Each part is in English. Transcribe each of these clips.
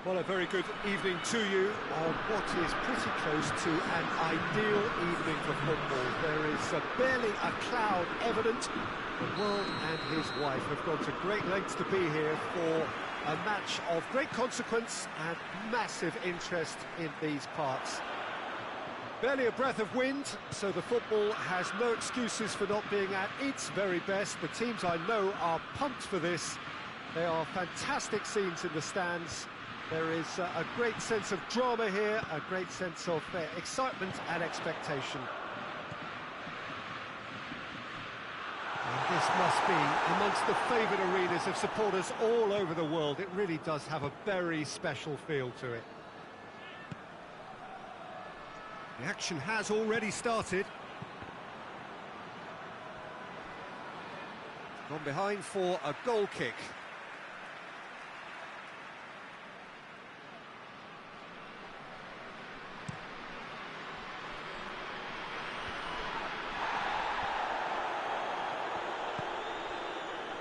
Well, a very good evening to you on what is pretty close to an ideal evening for football. There is barely a cloud evident. The world and his wife have gone to great lengths to be here for a match of great consequence and massive interest in these parts. Barely a breath of wind, so the football has no excuses for not being at its very best. The teams I know are pumped for this. There are fantastic scenes in the stands. There is a great sense of drama here, a great sense of excitement and expectation. And this must be amongst the favoured arenas of supporters all over the world. It really does have a very special feel to it. The action has already started. Gone behind for a goal kick.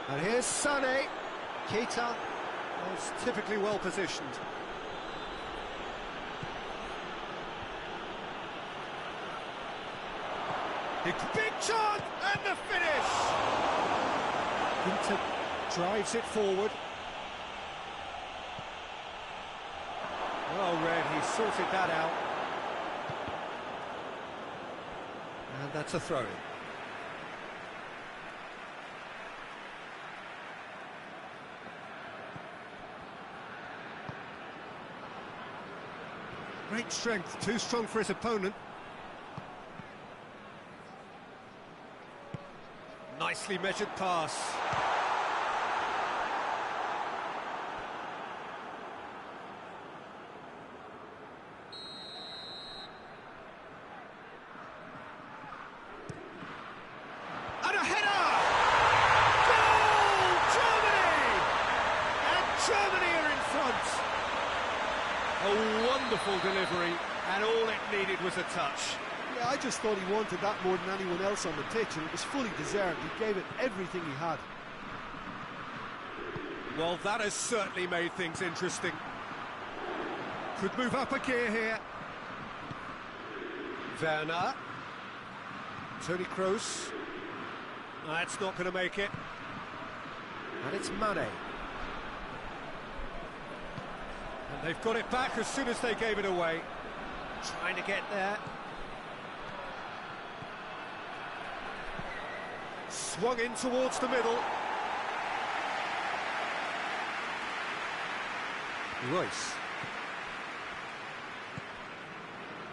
And here's Sané. Keita was typically well positioned. Big chance and the finish! Keita drives it forward. Well read, he sorted that out. And that's a throw-in. Great strength, too strong for his opponent. Nicely measured pass. And a header! Goal! Germany! And Germany are in front. A wonderful delivery, and all it needed was a touch. Yeah, I just thought he wanted that more than anyone else on the pitch, and it was fully deserved. He gave it everything he had. Well, that has certainly made things interesting. Could move up a gear here. Werner. Toni Kroos. That's not going to make it. And it's Mane. And they've got it back as soon as they gave it away. Trying to get there. Swung in towards the middle. Royce.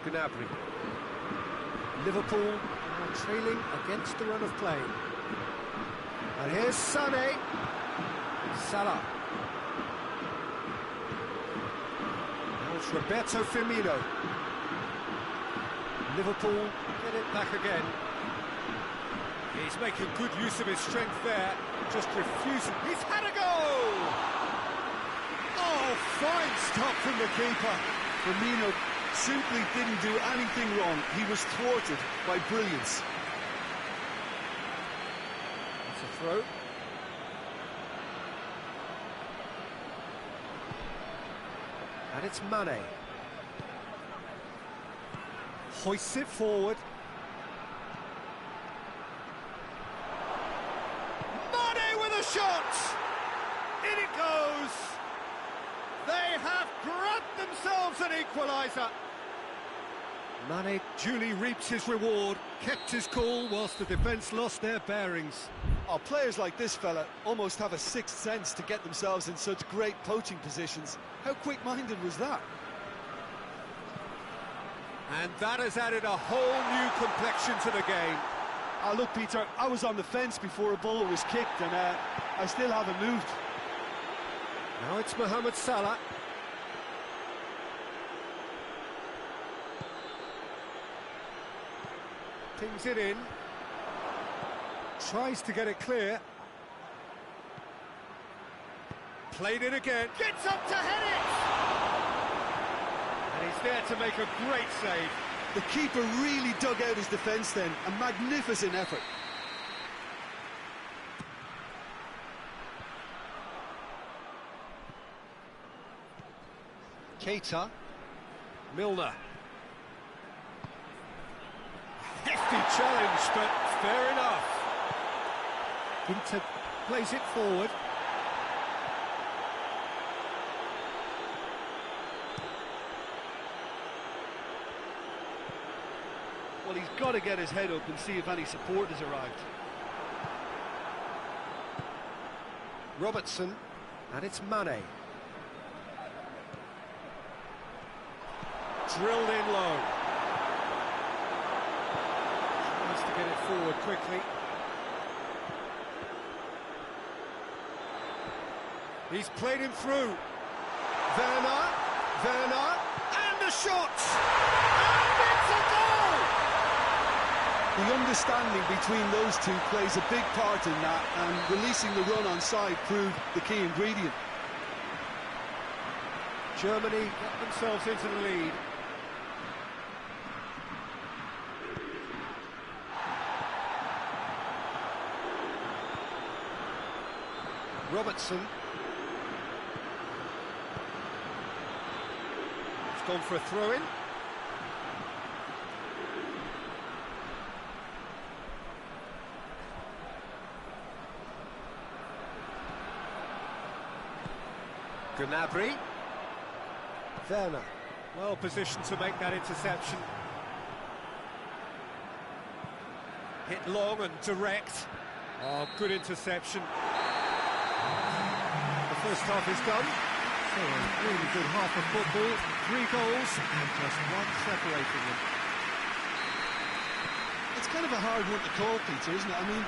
Gnabry. Liverpool are trailing against the run of play. And here's Sané. Salah. Now it's Roberto Firmino. Liverpool get it back again. He's making good use of his strength there, just refusing. He's had a goal! Oh, fine stop from the keeper. Firmino simply didn't do anything wrong. He was thwarted by brilliance. That's a throw. And it's Mane. Hoists it forward. Shot! In it goes! They have grabbed themselves an equaliser. Mane duly reaps his reward, kept his cool whilst the defence lost their bearings. Oh, players like this fella almost have a sixth sense to get themselves in such great poaching positions. How quick-minded was that? And that has added a whole new complexion to the game. Look, Peter, I was on the fence before a ball was kicked, and I still haven't moved. Now it's Mohamed Salah. Pings it in. Tries to get it clear. Played it again. Gets up to head it! And he's there to make a great save. The keeper really dug out his defence then. A magnificent effort. Keita. Milner. Hefty challenge, but fair enough. Inter plays it forward. Well, he's got to get his head up and see if any support has arrived. Robertson, and it's Mane. Drilled in low. Tries to get it forward quickly. He's played him through. Werner, and the shot! And it's a goal! The understanding between those two plays a big part in that, and releasing the run on side proved the key ingredient. Germany get themselves into the lead. Robertson. It's gone for a throw-in. Gnabry. Werner, well positioned to make that interception. Hit long and direct. Oh, good interception. The first half is done. So a really good half of football. 3 goals and just one separating them. It's kind of a hard one to call, Peter, isn't it? I mean,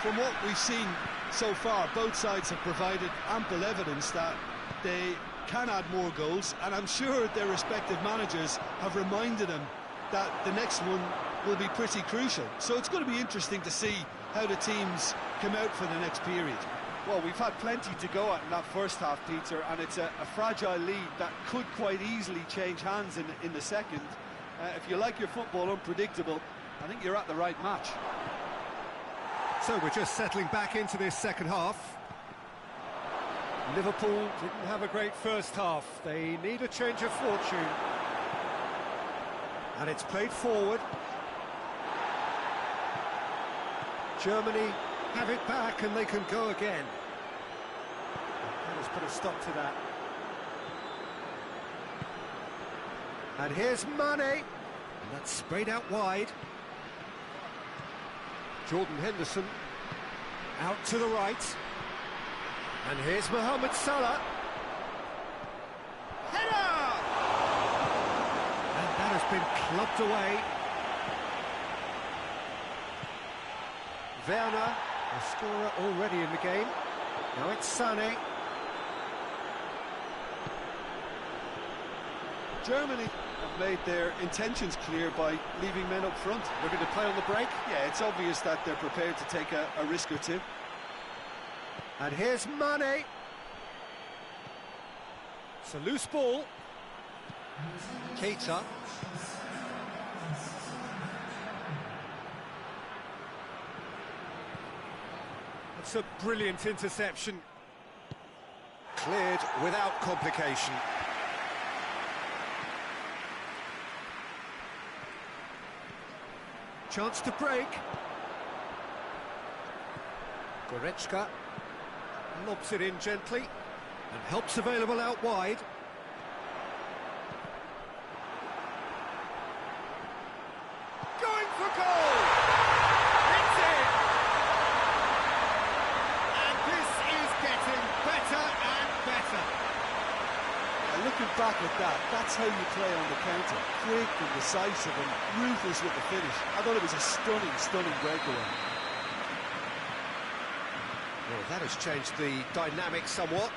from what we've seen so far, both sides have provided ample evidence that they can add more goals, and I'm sure their respective managers have reminded them that the next one will be pretty crucial. So it's going to be interesting to see how the teams come out for the next period. Well, we've had plenty to go at in that first half, Peter, and it's a fragile lead that could quite easily change hands in the second. If you like your football unpredictable, I think you're at the right match. So we're just settling back into this second half. Liverpool didn't have a great first half. They need a change of fortune. And it's played forward. Germany have it back and they can go again. That has put a stop to that. And here's Mane. And that's sprayed out wide. Jordan Henderson out to the right. And here's Mohamed Salah. Header! And that has been clubbed away. Werner, a scorer already in the game. Now it's Sané. Germany have made their intentions clear by leaving men up front. Looking to play on the break. Yeah, it's obvious that they're prepared to take a risk or two. And here's Mane. It's a loose ball. Keita. It's a brilliant interception. Cleared without complication. Chance to break. Goretzka lobs it in gently and helps available out wide. Going for goal! It's in! And this is getting better and better. Looking back at that, that's how you play on the counter. Quick and decisive and ruthless with the finish. I thought it was a stunning breakaway. Well, that has changed the dynamic somewhat.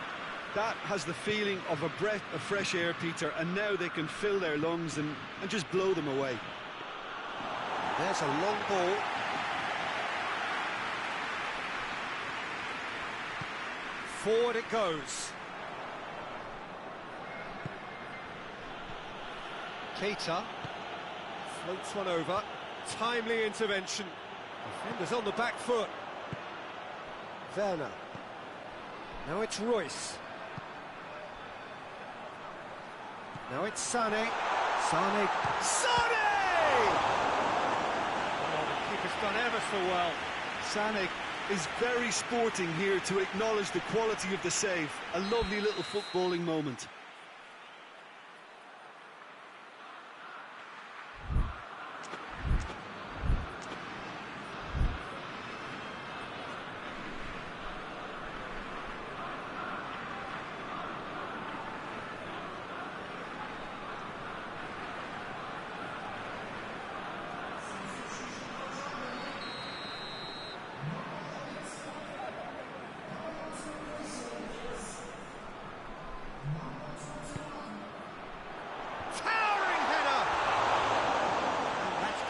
That has the feeling of a breath of fresh air, Peter, and now they can fill their lungs and just blow them away. There's a long ball. Forward it goes. Keita floats one over. Timely intervention. Defenders on the back foot. Werner. Now it's Royce. Now it's Sané. Sané! Oh, the keeper's done ever so well. Sané is very sporting here to acknowledge the quality of the save. A lovely little footballing moment.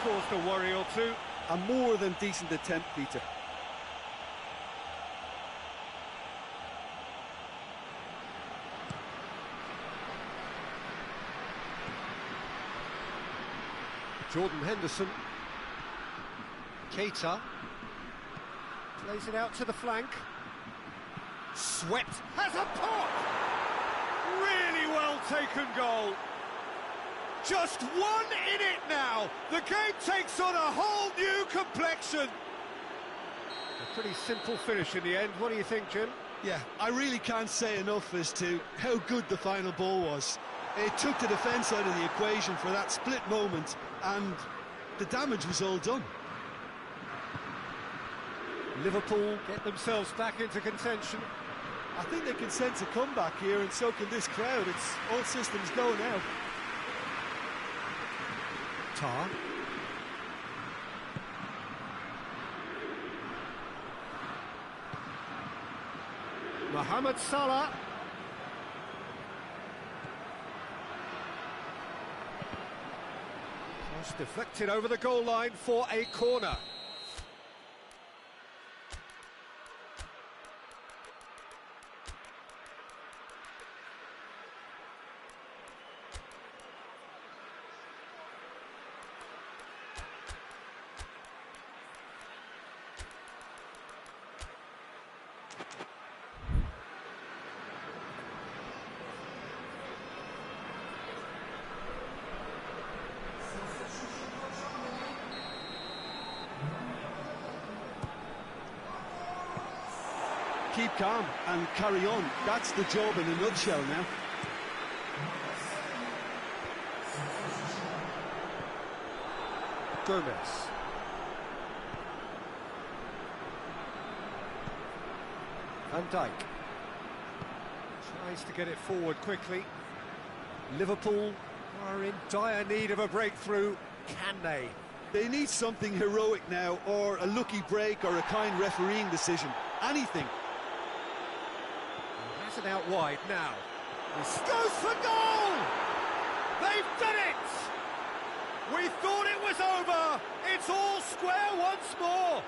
Caused a worry or two. A more than decent attempt, Peter. Jordan Henderson. Keita. Plays it out to the flank. Swept. Has a pop! Really well taken goal. Just 1 in it now. The game takes on a whole new complexion. A pretty simple finish in the end. What do you think, Jim? Yeah, I really can't say enough as to how good the final ball was. It took the defence out of the equation for that split moment, and the damage was all done. Liverpool get themselves back into contention. I think they can sense a comeback here, and so can this crowd. It's all systems go now. Tar. Mohamed Salah. Cross deflected over the goal line for a corner. Keep calm and carry on. That's the job in a nutshell now. Gomez. Van Dijk. Tries to get it forward quickly. Liverpool are in dire need of a breakthrough. Can they? They need something heroic now, or a lucky break, or a kind refereeing decision. Anything. Has it out wide now. This goes for goal! They've done it! We thought it was over! It's all square once more!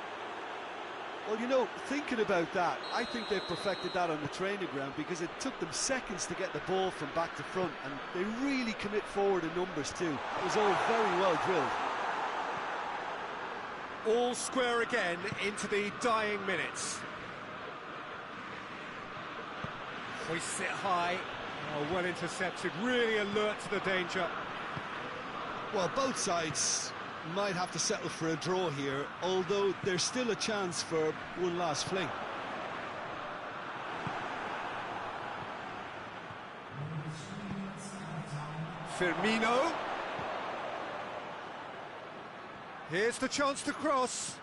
Well, you know, thinking about that, I think they've perfected that on the training ground, because it took them seconds to get the ball from back to front, and they really commit forward in numbers too. It was all very well drilled. All square again into the dying minutes. Hoists it high. Oh, well intercepted, really alert to the danger. Well, both sides might have to settle for a draw here, although there's still a chance for one last fling. Firmino. Here's the chance to cross.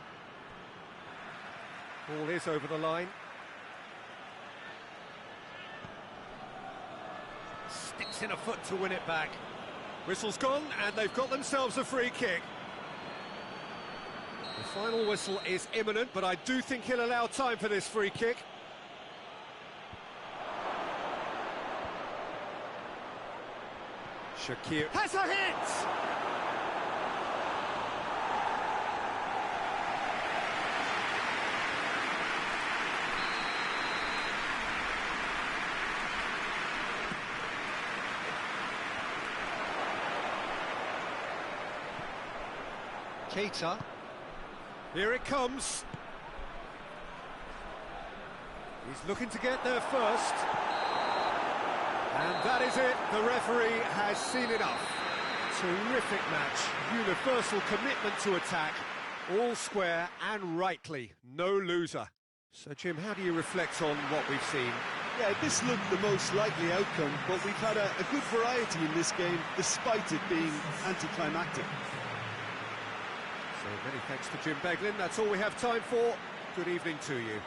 Ball is over the line. Sticks in a foot to win it back. Whistle's gone, and they've got themselves a free kick. The final whistle is imminent, but I do think he'll allow time for this free kick. Shakir has a hit! Keita. Here it comes. He's looking to get there first. And that is it. The referee has seen enough. Terrific match. Universal commitment to attack. All square and rightly. No loser. So, Jim, how do you reflect on what we've seen? Yeah, this looked the most likely outcome, but we've had a good variety in this game, despite it being anticlimactic. So many thanks to Jim Beglin. That's all we have time for. Good evening to you.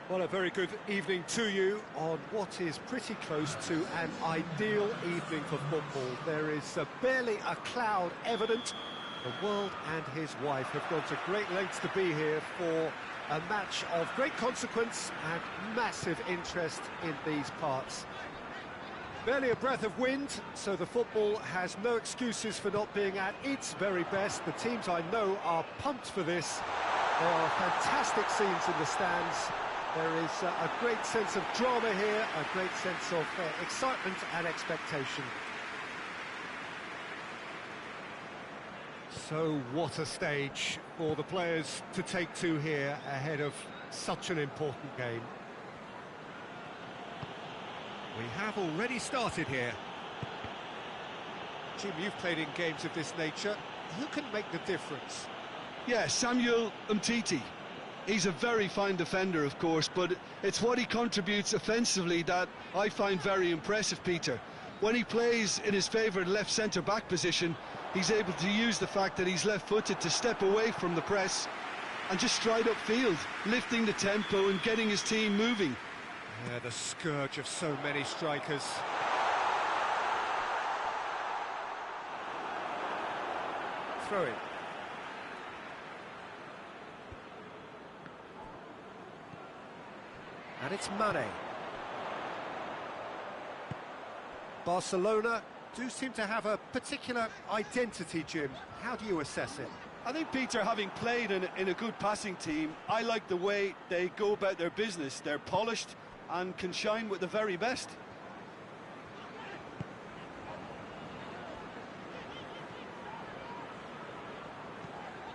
Well, a very good evening to you on what is pretty close to an ideal evening for football. There is barely a cloud evident. The world and his wife have gone to great lengths to be here for a match of great consequence and massive interest in these parts. Barely a breath of wind, so the football has no excuses for not being at its very best. The teams I know are pumped for this. There are fantastic scenes in the stands. There is a great sense of drama here, a great sense of excitement and expectation. So what a stage for the players to take to here ahead of such an important game. We have already started here. Jim, you've played in games of this nature. Who can make the difference? Yeah, Samuel Umtiti. He's a very fine defender, of course, but it's what he contributes offensively that I find very impressive, Peter. When he plays in his favourite left centre-back position, he's able to use the fact that he's left-footed to step away from the press and just stride upfield, lifting the tempo and getting his team moving. Yeah, the scourge of so many strikers. Throw in. And it's Mane. Barcelona do seem to have a particular identity, Jim. How do you assess it? I think, Peter, having played in a good passing team, I like the way they go about their business. They're polished and can shine with the very best.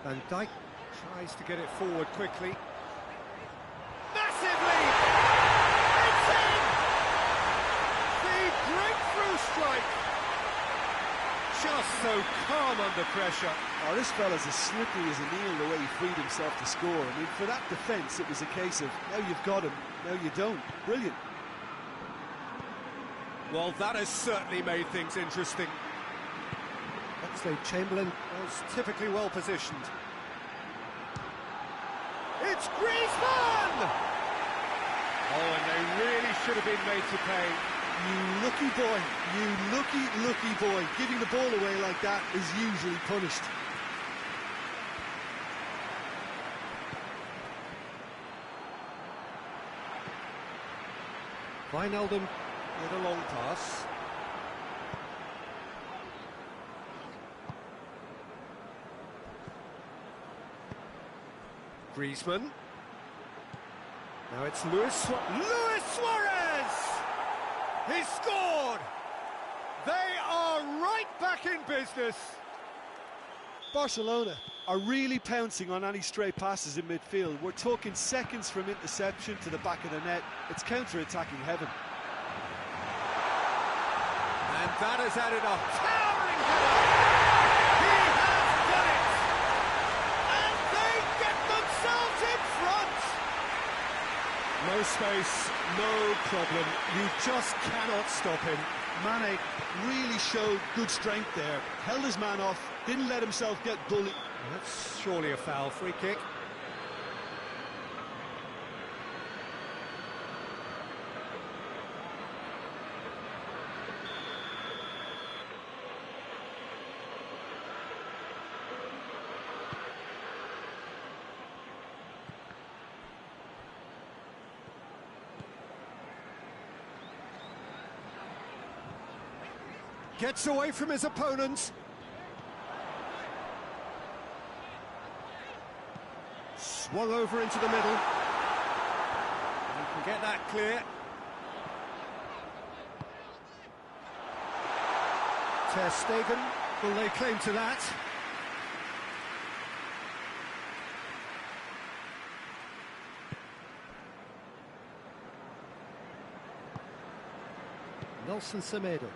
Van Dijk tries to get it forward quickly. Massively! It's in! The breakthrough strike! Just so calm under pressure. Oh, this fella's as slippery as a needle the way he freed himself to score. I mean, for that defence, it was a case of, now you've got him, now you don't. Brilliant. Well, that has certainly made things interesting. Oxlade-Chamberlain was typically well positioned. It's Griezmann! Oh, and they really should have been made to pay. You lucky boy, you lucky boy. Giving the ball away like that is usually punished. Wijnaldum with a long pass. Griezmann. Now it's Luis Suarez! He scored! They are right back in business. Barcelona are really pouncing on any stray passes in midfield. We're talking seconds from interception to the back of the net. It's counter-attacking heaven. And that has added a towering header. He has done it! And they get themselves in front! No space, no problem. You just cannot stop him. Mane really showed good strength there. Held his man off, didn't let himself get bullied. That's surely a foul. Free kick. Gets away from his opponent. Swung over into the middle. He can get that clear. Ter Stegen will lay claim to that. Nelson Semedo.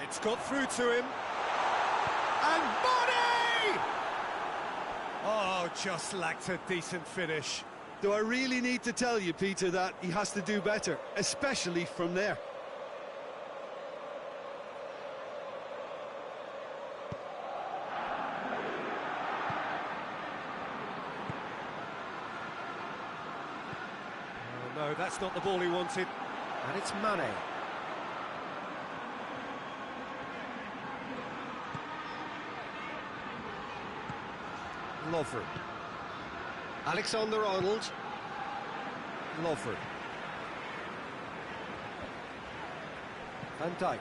It's got through to him. And Body! Oh, just lacked a decent finish. Do I really need to tell you, Peter, that he has to do better, especially from there? Oh, no, that's not the ball he wanted. And it's Mane. Lovren. Alexander-Arnold. Lovren. Van Dijk.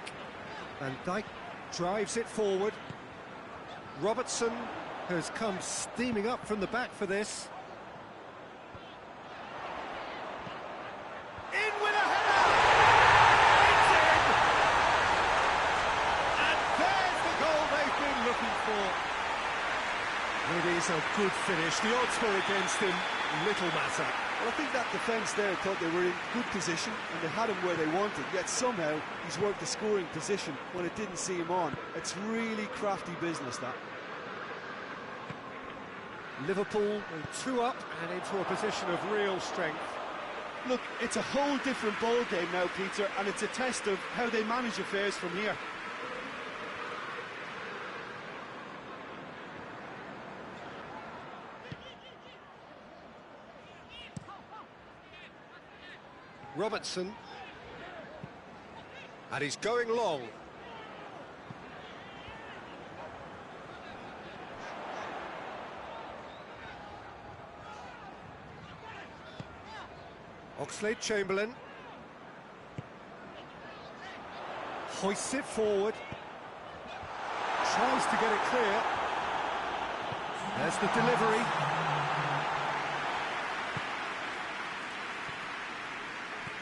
Van Dijk drives it forward. Robertson has come steaming up from the back for this. In with a header! It's in! And there's the goal they've been looking for. It is a good finish. The odds were against him. Little matter. Well, I think that defence there thought they were in good position and they had him where they wanted, yet somehow he's worked the scoring position when it didn't see him on. It's really crafty business, that. Liverpool 2 up and into a position of real strength. Look, it's a whole different ball game now, Peter, and it's a test of how they manage affairs from here. Robertson, and he's going long. Oxlade-Chamberlain. Hoists it forward. Tries to get it clear. There's the delivery.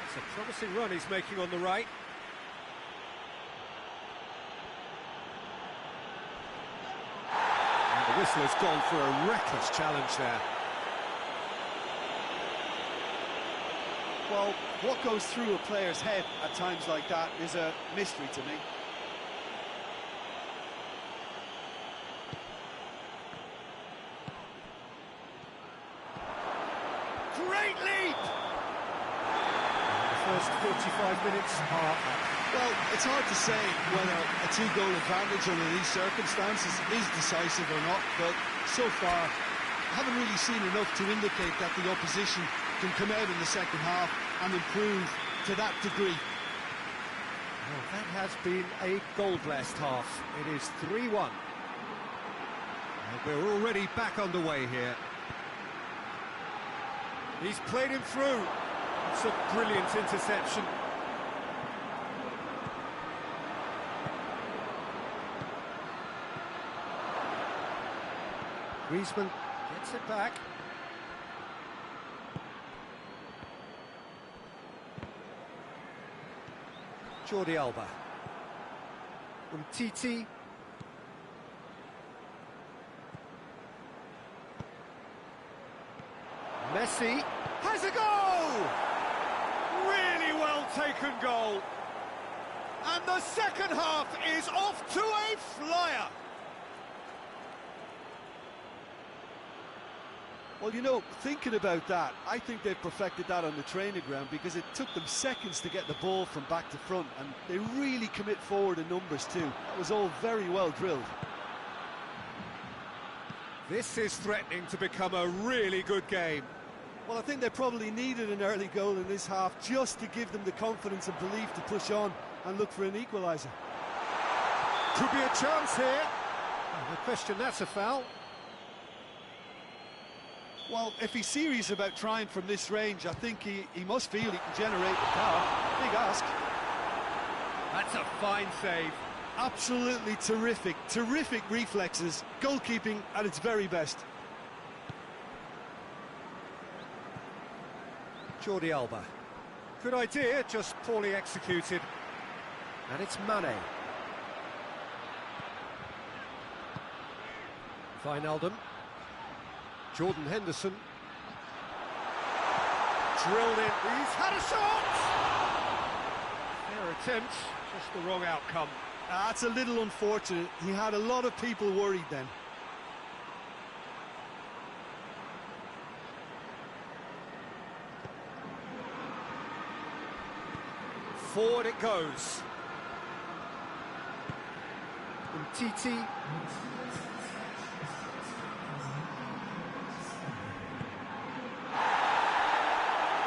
It's a promising run he's making on the right. And the whistle has gone for a reckless challenge there. Well, what goes through a player's head at times like that is a mystery to me. Great leap! The first 45 minutes are up. Well, it's hard to say whether a two-goal advantage under these circumstances is decisive or not, but so far I haven't really seen enough to indicate that the opposition can come out in the second half and improve to that degree. Well, that has been a goal-blessed half. It is 3-1. And we're already back underway here. He's played him through. It's a brilliant interception. Griezmann gets it back. Jordi Alba. Umtiti. Messi has a goal! Really well taken goal. And the second half is off to a flyer. Well, you know, thinking about that, I think they've perfected that on the training ground because it took them seconds to get the ball from back to front, and they really commit forward in numbers too. That was all very well drilled. This is threatening to become a really good game. Well, I think they probably needed an early goal in this half just to give them the confidence and belief to push on and look for an equaliser. Could be a chance here. No question, that's a foul. Well, if he's serious about trying from this range, I think he must feel he can generate the power. Big ask. That's a fine save. Absolutely terrific, terrific reflexes. Goalkeeping at its very best. Jordi Alba. Good idea, just poorly executed. And it's Mane. Wijnaldum. Jordan Henderson. Drilled in. He's had a shot! Fair attempt, just the wrong outcome. That's a little unfortunate. He had a lot of people worried then. Forward it goes. Umtiti.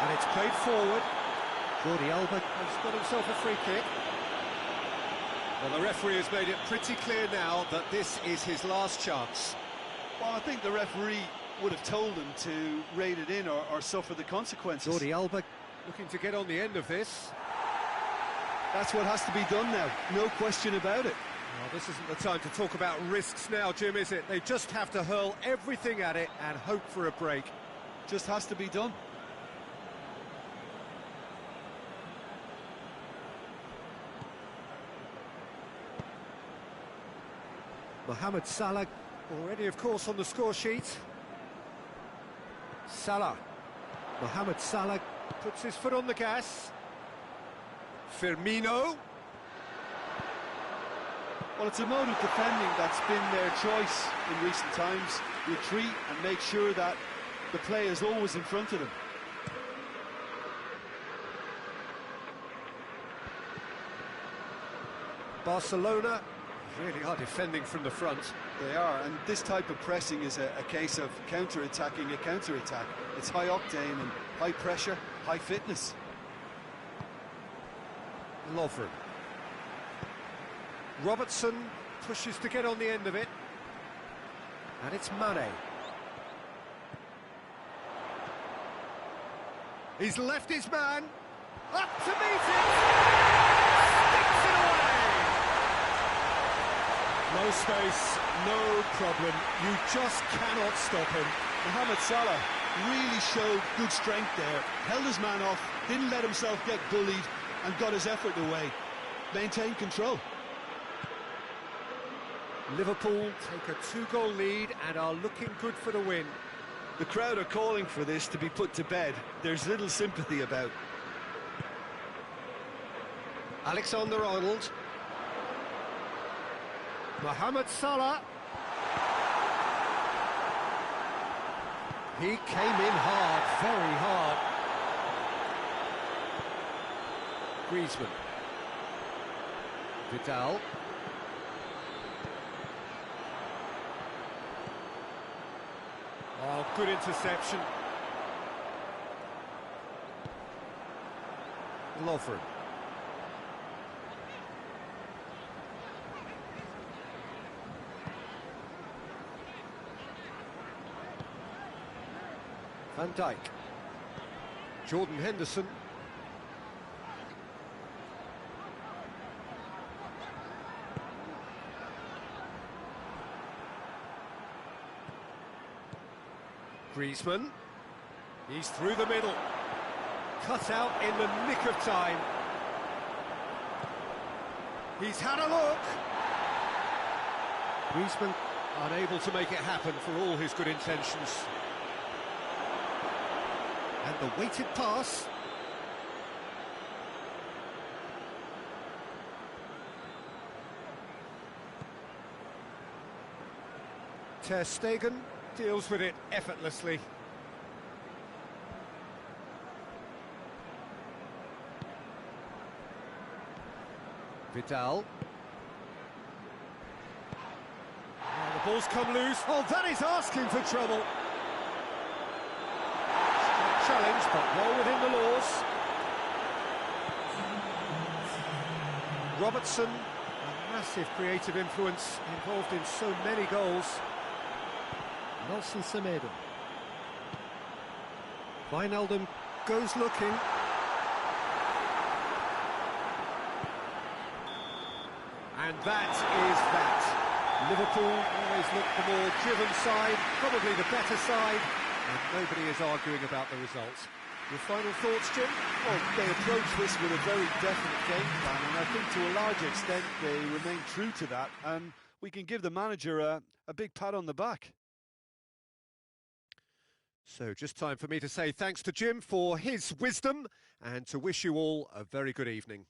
And it's played forward. Jordi Alba has got himself a free kick. Well, the referee has made it pretty clear now that this is his last chance. Well, I think the referee would have told him to rate it in or suffer the consequences. Jordi Alba looking to get on the end of this. That's what has to be done now, no question about it. Well, this isn't the time to talk about risks now, Jim, is it? They just have to hurl everything at it and hope for a break. Just has to be done. Mohamed Salah already, of course, on the score sheet. Salah. Mohamed Salah puts his foot on the gas. Firmino. Well, it's a mode of defending that's been their choice in recent times. Retreat and make sure that the play is always in front of them. Barcelona really are defending from the front. They are, and this type of pressing is a case of counter-attacking a counter-attack. It's high octane and high pressure, high fitness. Lovren. Robertson pushes to get on the end of it. And it's Mane. He's left his man. Up to meet it. Sticks it away. No space, no problem. You just cannot stop him. Mohamed Salah really showed good strength there. Held his man off, didn't let himself get bullied, and got his effort away. Maintained control. Liverpool take a 2-goal lead and are looking good for the win. The crowd are calling for this to be put to bed. There's little sympathy about. Alexander-Arnold. Mohamed Salah. He came in hard, very hard. Griezmann. Vidal. Oh, good interception. Lovren. Van Dijk. Jordan Henderson. Griezmann. He's through the middle. Cut out in the nick of time. He's had a look. Griezmann unable to make it happen for all his good intentions. And the weighted pass. Ter Stegen deals with it effortlessly. Vidal. Oh, the ball's come loose. Oh, that is asking for trouble. Challenge, but well within the laws. Robertson, a massive creative influence, involved in so many goals. Nelson Semedo. Wijnaldum goes looking. And that is that. Liverpool always look the more driven side, probably the better side, and nobody is arguing about the results. Your final thoughts, Jim? Well, they approach this with a very definite game plan, and I think to a large extent they remain true to that, and we can give the manager a big pat on the back. So just time for me to say thanks to Jim for his wisdom and to wish you all a very good evening.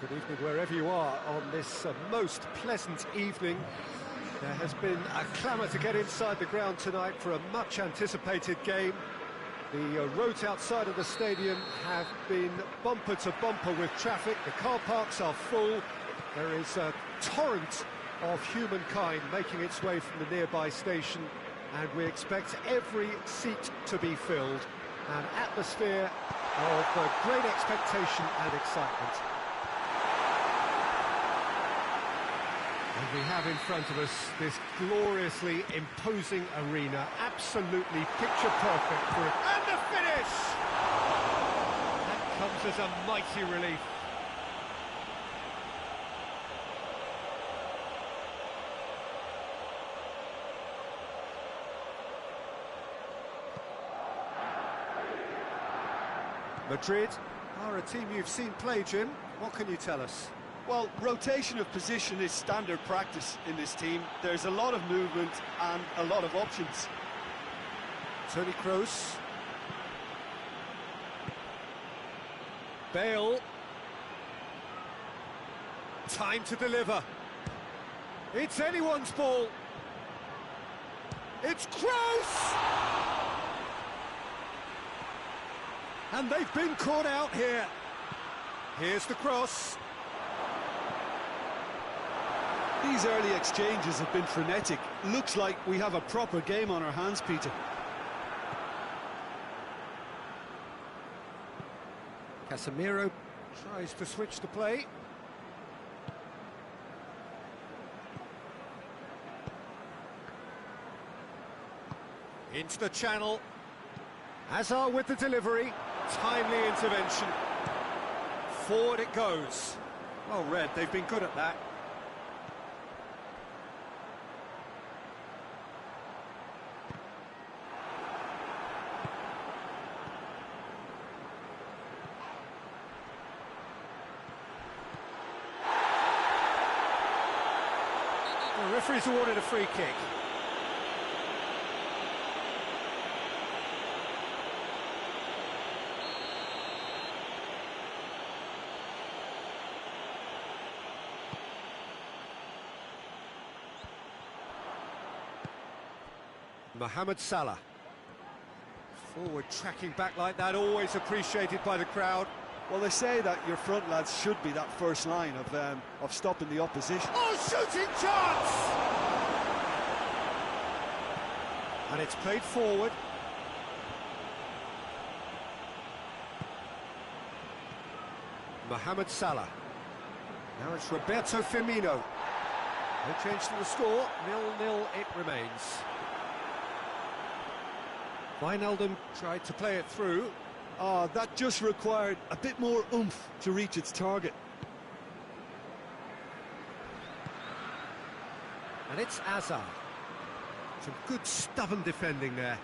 Good evening wherever you are on this most pleasant evening. There has been a clamour to get inside the ground tonight for a much anticipated game. The roads outside of the stadium have been bumper to bumper with traffic. The car parks are full. There is a torrent of humankind making its way from the nearby station, and we expect every seat to be filled. An atmosphere of great expectation and excitement. And we have in front of us this gloriously imposing arena, absolutely picture perfect for it. And the finish! That comes as a mighty relief. Madrid are a team you've seen play, Jim. What can you tell us? Well, rotation of position is standard practice in this team. There's a lot of movement and a lot of options. Toni Kroos. Bale. Time to deliver. It's anyone's ball. It's Kroos! And they've been caught out here. Here's the cross. These early exchanges have been frenetic. Looks like we have a proper game on our hands, Peter. Casemiro tries to switch the play. Into the channel. Hazard with the delivery. Timely intervention. Forward it goes. Well read, they've been good at that. The referee's awarded a free kick. Mohamed Salah. Forward tracking back like that, always appreciated by the crowd. Well, they say that your front lads should be that first line of stopping the opposition. Oh, shooting chance! And it's played forward. Mohamed Salah. Now it's Roberto Firmino. No change to the score, 0-0 it remains. Wijnaldum tried to play it through. Oh, that just required a bit more oomph to reach its target. And it's Hazard. Some good stubborn defending there.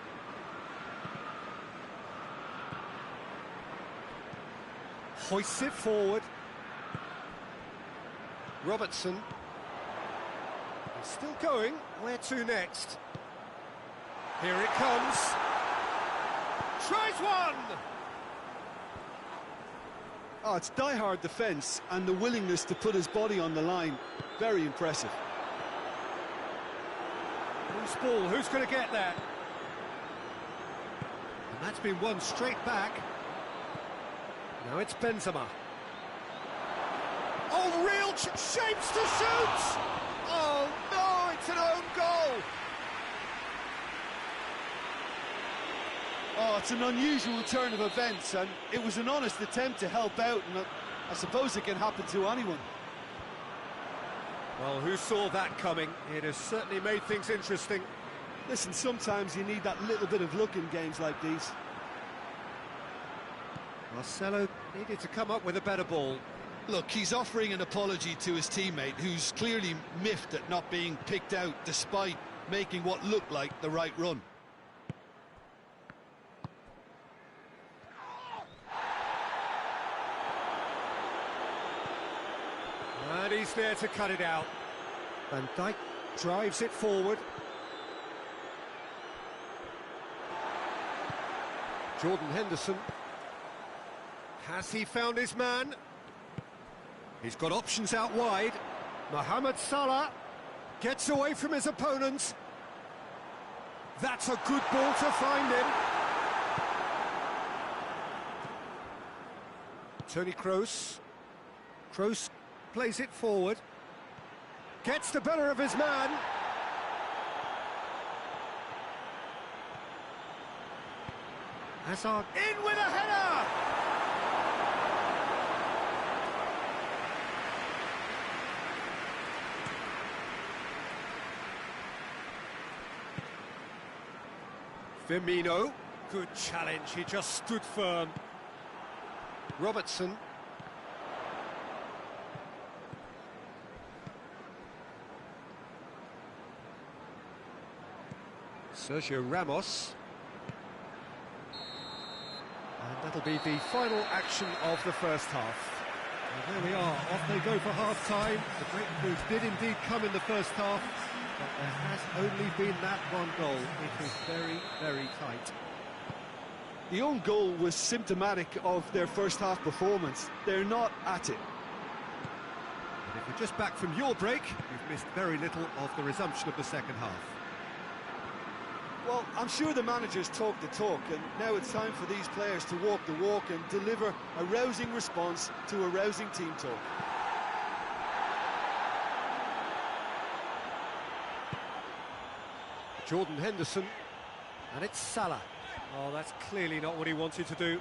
Hoists it forward. Robertson. He's still going. Where to next? Here it comes. Tries one! Oh, it's die-hard defence and the willingness to put his body on the line. Very impressive. Loose ball, who's going to get there? And that's been won straight back. Now it's Benzema. Oh, real shapes to shoot! Oh, no, it's an own goal! Oh, it's an unusual turn of events, and it was an honest attempt to help out, and I suppose it can happen to anyone. Well, who saw that coming? It has certainly made things interesting. Listen, sometimes you need that little bit of luck in games like these. Marcelo needed to come up with a better ball. Look, he's offering an apology to his teammate, who's clearly miffed at not being picked out despite making what looked like the right run. And he's there to cut it out. Van Dijk drives it forward. Jordan Henderson. Has he found his man? He's got options out wide. Mohamed Salah gets away from his opponent. That's a good ball to find him. Toni Kroos. Kroos plays it forward. Gets the better of his man. Hazard in with a header! Firmino, good challenge, he just stood firm. Robertson. Sergio Ramos. And that'll be the final action of the first half. And there we are, off they go for half-time. The breakthrough did indeed come in the first half, but there has only been that one goal. It is very, very tight. The own goal was symptomatic of their first half performance. They're not at it. And if you're just back from your break, you've missed very little of the resumption of the second half. Well, I'm sure the managers talk the talk, and now it's time for these players to walk the walk and deliver a rousing response to a rousing team talk. Jordan Henderson, and it's Salah. Oh, that's clearly not what he wanted to do.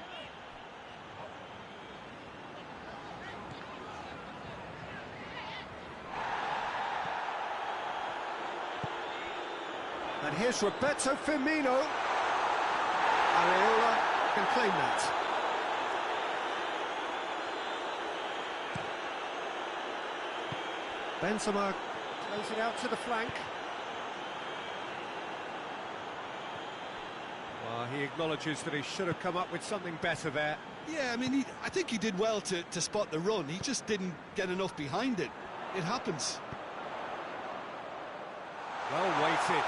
And here's Roberto Firmino. Areola can claim that. Benzema throws it out to the flank. Well, he acknowledges that he should have come up with something better there. Yeah, I mean, I think he did well to spot the run. He just didn't get enough behind it. It happens. Well weighted.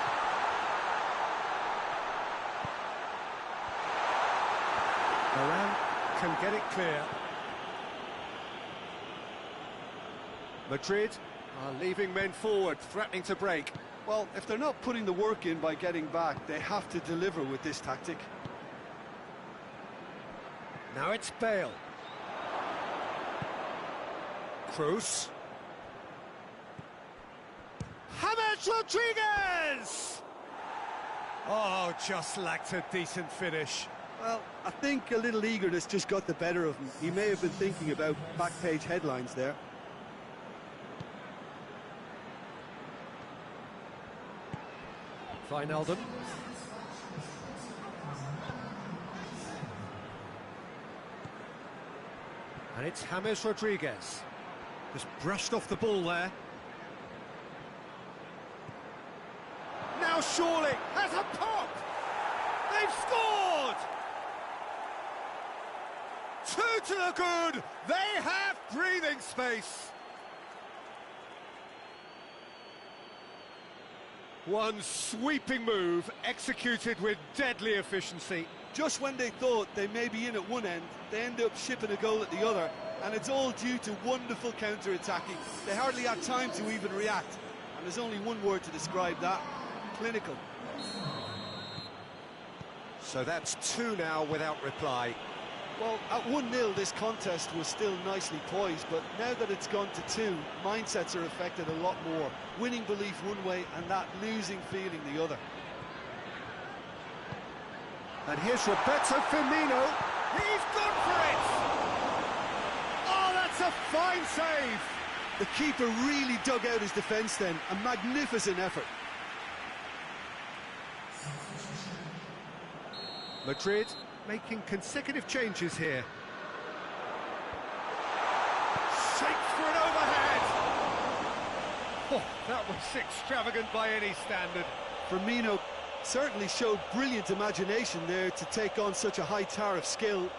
Moran can get it clear. Madrid are leaving men forward, threatening to break. Well, if they're not putting the work in by getting back, they have to deliver with this tactic. Now it's Bale. Kroos. James Rodriguez! Oh, just lacked a decent finish. Well, I think a little eagerness just got the better of him. He may have been thinking about back-page headlines there. Wijnaldum. And it's James Rodriguez. Just brushed off the ball there. Now surely has a pop! They've scored! 2 to the good! They have breathing space! One sweeping move, executed with deadly efficiency. Just when they thought they may be in at one end, they end up shipping a goal at the other, and it's all due to wonderful counter-attacking. They hardly had time to even react, and there's only one word to describe that: clinical. So that's 2 now without reply. Well, at 1-0 this contest was still nicely poised, but now that it's gone to 2, mindsets are affected a lot more. Winning belief one way and that losing feeling the other. And here's Roberto Firmino. He's gone for it! Oh, that's a fine save! The keeper really dug out his defence then. A magnificent effort. Madrid making consecutive changes here. Shakes for an overhead! Oh, that was extravagant by any standard. Firmino certainly showed brilliant imagination there to take on such a high tower of skill.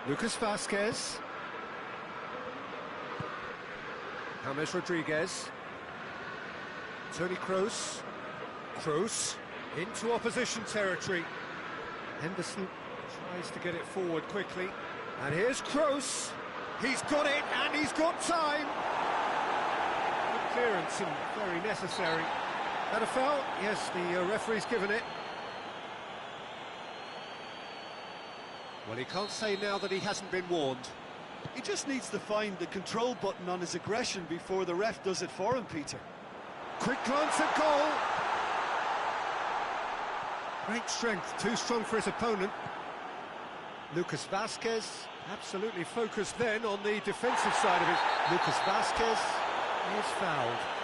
Lucas Vazquez. James Rodriguez. Tony Kroos. Kroos into opposition territory. Henderson tries to get it forward quickly. And here's Kroos. He's got it, and he's got time. Good clearance and very necessary. That a foul? Yes, the referee's given it. Well, he can't say now that he hasn't been warned. He just needs to find the control button on his aggression before the ref does it for him, Peter. Quick glance at goal. Great strength, too strong for his opponent. Lucas Vasquez, absolutely focused then on the defensive side of it. Lucas Vasquez is fouled.